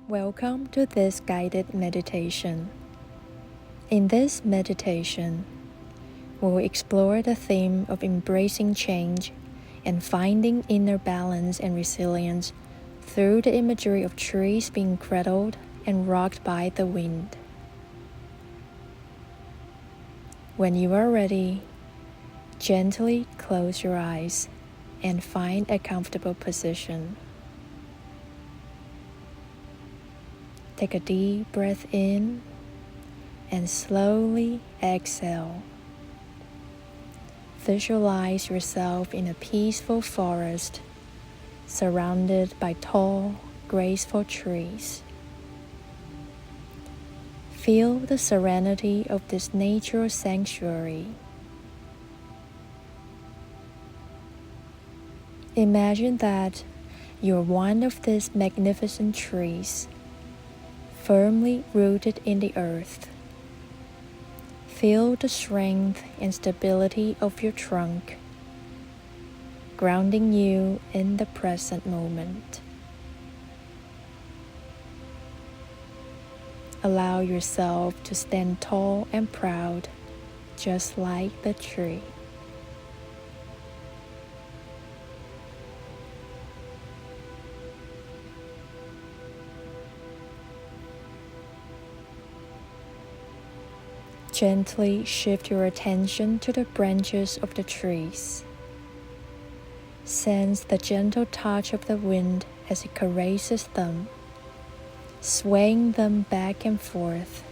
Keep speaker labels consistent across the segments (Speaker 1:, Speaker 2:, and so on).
Speaker 1: Welcome to this guided meditation. In this meditation, we'll explore the theme of embracing change and finding inner balance and resilience through the imagery of trees being cradled and rocked by the wind. When you are ready, gently close your eyes and find a comfortable position. Take a deep breath in and slowly exhale. Visualize yourself in a peaceful forest surrounded by tall, graceful trees. Feel the serenity of this natural sanctuary. Imagine that you're one of these magnificent trees, firmly rooted in the earth. Feel the strength and stability of your trunk, grounding you in the present moment. Allow yourself to stand tall and proud, just like the tree. Gently shift your attention to the branches of the trees. Sense the gentle touch of the wind as it caresses them, swaying them back and forth.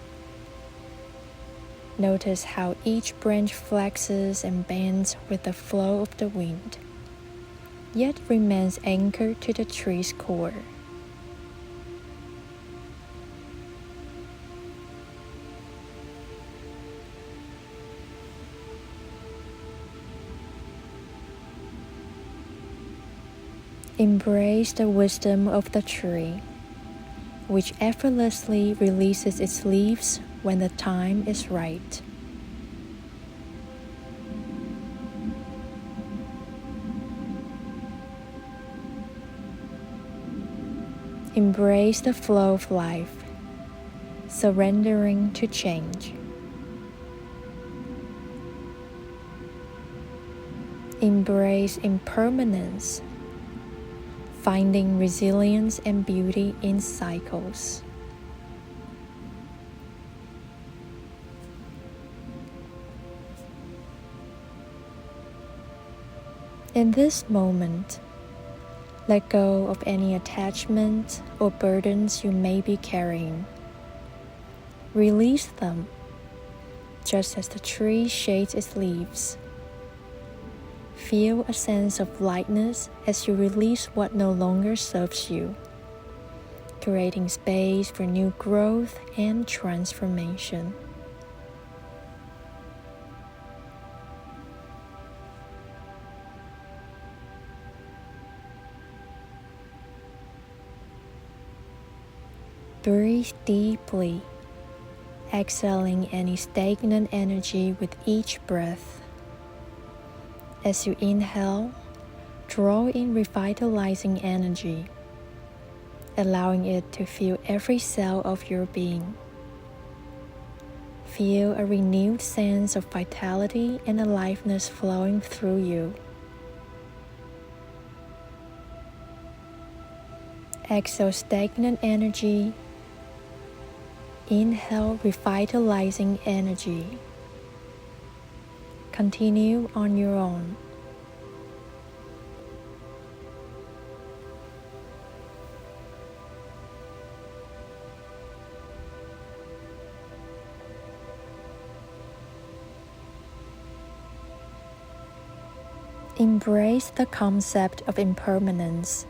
Speaker 1: Notice how each branch flexes and bends with the flow of the wind, yet remains anchored to the tree's core. Embrace the wisdom of the tree, which effortlessly releases its leaves when the time is right. Embrace the flow of life, surrendering to change. Embrace impermanence, finding resilience and beauty in cycles. In this moment, let go of any attachment or burdens you may be carrying. Release them, just as the tree shades its leaves. Feel a sense of lightness as you release what no longer serves you, creating space for new growth and transformation. Breathe deeply, exhaling any stagnant energy with each breath. As you inhale, draw in revitalizing energy, allowing it to fill every cell of your being. Feel a renewed sense of vitality and aliveness flowing through you. Exhale stagnant energy. Inhale revitalizing energy. Continue on your own. Embrace the concept of impermanence,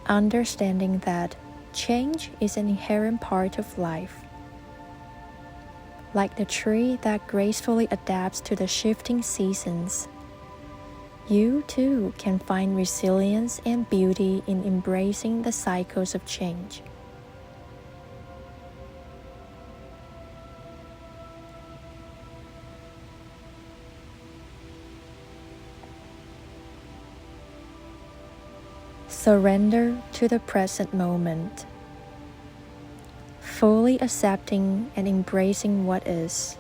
Speaker 1: understanding that change is an inherent part of life. Like the tree that gracefully adapts to the shifting seasons, you too can find resilience and beauty in embracing the cycles of change. Surrender to the present moment, fully accepting and embracing what is.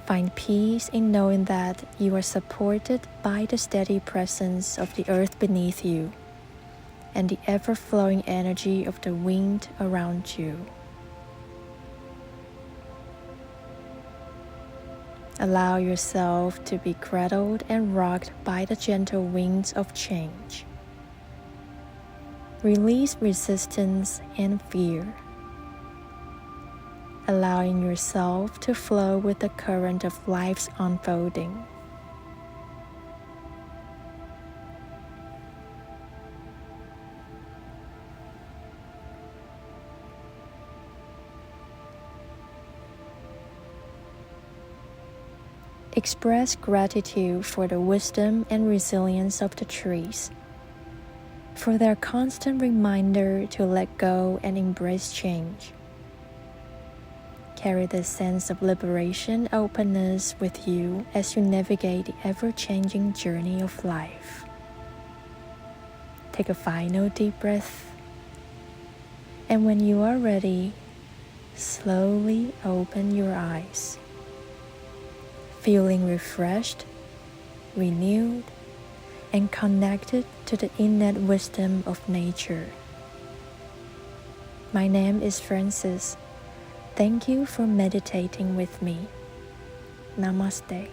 Speaker 1: Find peace in knowing that you are supported by the steady presence of the earth beneath you and the ever-flowing energy of the wind around you. Allow yourself to be cradled and rocked by the gentle winds of change. Release resistance and fear, allowing yourself to flow with the current of life's unfolding. Express gratitude for the wisdom and resilience of the trees, for their constant reminder to let go and embrace change. Carry this sense of liberation, openness with you as you navigate the ever-changing journey of life. Take a final deep breath, and when you are ready, slowly open your eyes, feeling refreshed, renewed, and connected to the innate wisdom of nature. My name is Francis. Thank you for meditating with me. Namaste.